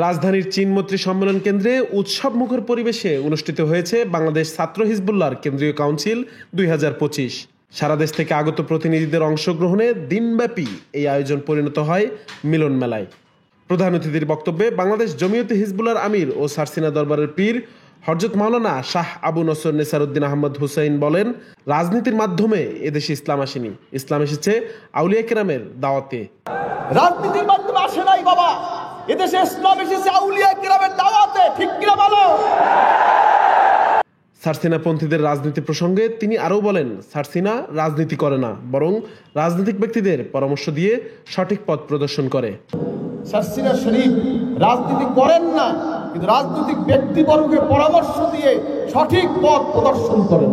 রাজধানীর চীনমৈত্রী সম্মেলন কেন্দ্রে উৎসবমুখর পরিবেশে অনুষ্ঠিত হয়েছে বাংলাদেশ ছাত্র হিজবুল্লাহর কেন্দ্রীয় কাউন্সিল 2025। সারা দেশ থেকে আগত প্রতিনিধিদের অংশগ্রহণে দিনব্যাপী এই আয়োজন পরিণত হয় মিলন মেলায়। প্রধান অতিথির বক্তব্যে বাংলাদেশ জমিয়তে হিজবুল্লাহর আমির ও সারসিনা দরবারের পীর হযরত মাওলানা শাহ আবু নসর নেসারউদ্দিন আহমদ হুসাইন বলেন, রাজনীতির মাধ্যমে এদেশে ইসলাম আসেনি, ইসলাম এসেছে আউলিয়া কেরামের দাওয়াতে। রাজনীতির মাধ্যমে আসে নাই বাবা, এদেশে ইসলাম এসেছে আউলিয়া কেরামের দাওয়াতে। ঠিক কিনা বলো? সারসিনা পন্থীদের রাজনীতি প্রসঙ্গে তিনি আরও বলেন, সারসিনা রাজনীতি করে না, বরং রাজনৈতিক ব্যক্তিদের পরামর্শ দিয়ে সঠিক পথ প্রদর্শন করে। সারসিনা শরীফ রাজনীতি করেন না, কিন্তু রাজনৈতিক ব্যক্তিবর্গকে পরামর্শ দিয়ে সঠিক পথ প্রদর্শন করেন।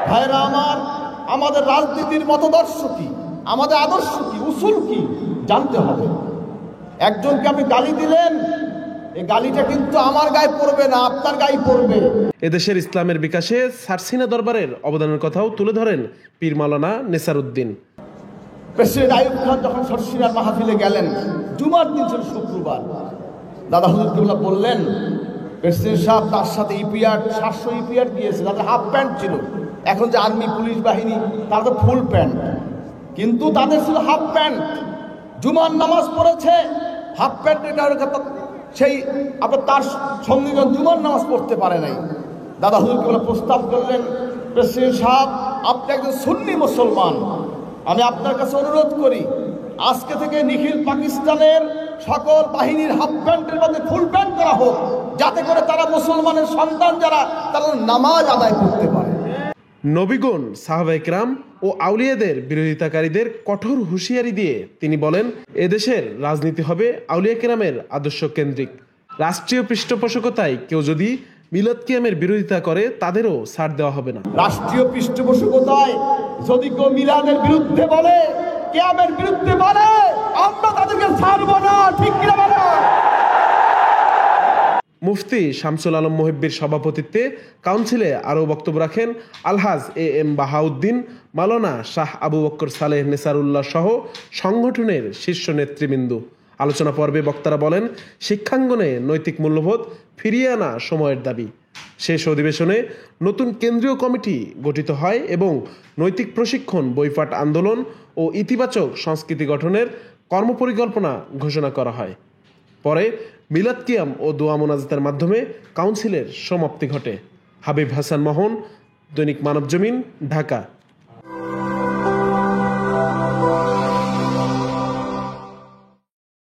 ভাইরা আমার, আমাদের রাজনীতির মতদর্শ কি, আমাদের আদর্শ কি, উসুল কি জানতে হবে। একজনকে আপনি গালি দিলেন, এই গালিটা কিন্তু আমার গায়ে পড়বে না, আপনার গায়ে পড়বে। এদেশের ইসলামের বিকাশে সারসিনা দরবারের অবদানের কথাও তুলে ধরেন পীর মাওলানা নেসারউদ্দিন। প্রেসিডেন্ট আইয়ুব খান যখন সারসিনার মাহফিলে গেলেন, জুমার দিন ছিল শুক্রবার, দাদা হুজুর কিবলা বললেন, প্রেসিডেন্ট সাহেব তার সাথে ইপিআর 700 ইপিআর দিয়েছে, তাদের হাফ প্যান্ট ছিল। এখন যে আর্মি পুলিশ বাহিনী তারা তো ফুল প্যান্ট, কিন্তু তাদের ছিল হাফ প্যান্ট। জুমার নামাজ পড়েছে হাফ প্যান্ট, সেই আপনার তার সঙ্গীগণ জুমার নামাজ পড়তে পারে নাই। দাদা হুজুর কিবলা প্রস্তাব করলেন, প্রেসিডেন্ট সাহেব আপনি একজন সুন্নি মুসলমান, আমি আপনার কাছে অনুরোধ করি আজকে থেকে নিখিল পাকিস্তানের সকল বাহিনীর হাফ প্যান্টের মধ্যে ফুল প্যান্ট করা হোক, যাতে করে তারা মুসলমানের সন্তান যারা তারা নামাজ আদায় করতে পারে। নবীগণ, সাহাবায়ে কেরাম ও আউলিয়াদের বিরোধিতাকারীদের কঠোর হুঁশিয়ারি দিয়ে তিনি বলেন, এদেশের রাজনীতি হবে আউলিয়া কেরামের আদর্শ কেন্দ্রিক। রাষ্ট্রীয় পৃষ্ঠপোষকতায় কেউ যদি মিলাদ কিয়ামের বিরোধিতা করে তাদেরও ছাড় দেওয়া হবে না। রাষ্ট্রীয় পৃষ্ঠপোষকতায় যদি কেউ মিলাদের বিরুদ্ধে বলে, কিয়ামের বিরুদ্ধে বলে, আমরা তাদেরকে ছাড়ব না। ঠিক কিনা বলো? মুফতি শামসুল আলম মুহিব্বির সভাপতিত্বে কাউন্সিলে আরও বক্তব্য রাখেন আলহাজ এম বাহাউদ্দিন, মাওলানা শাহ আবু বকর সালেহ নেসারুল্লাহ সহ সংগঠনের শীর্ষ নেতৃবৃন্দ। আলোচনা পর্বে বক্তারা বলেন, শিক্ষাঙ্গনে নৈতিক মূল্যবোধ ফিরিয়ে আনা সময়ের দাবি। শেষ অধিবেশনে নতুন কেন্দ্রীয় কমিটি গঠিত হয় এবং নৈতিক প্রশিক্ষণ, বইপাঠ আন্দোলন ও ইতিবাচক সংস্কৃতি গঠনের কর্মপরিকল্পনা ঘোষণা করা হয়। পরে মিলাদ কিয়াম ও দোয়া মোনাজাতের মাধ্যমে কাউন্সিলের সমাপ্তি ঘটে। হাবিব হাসান মোহন, দৈনিক মানবজমিন, ঢাকা।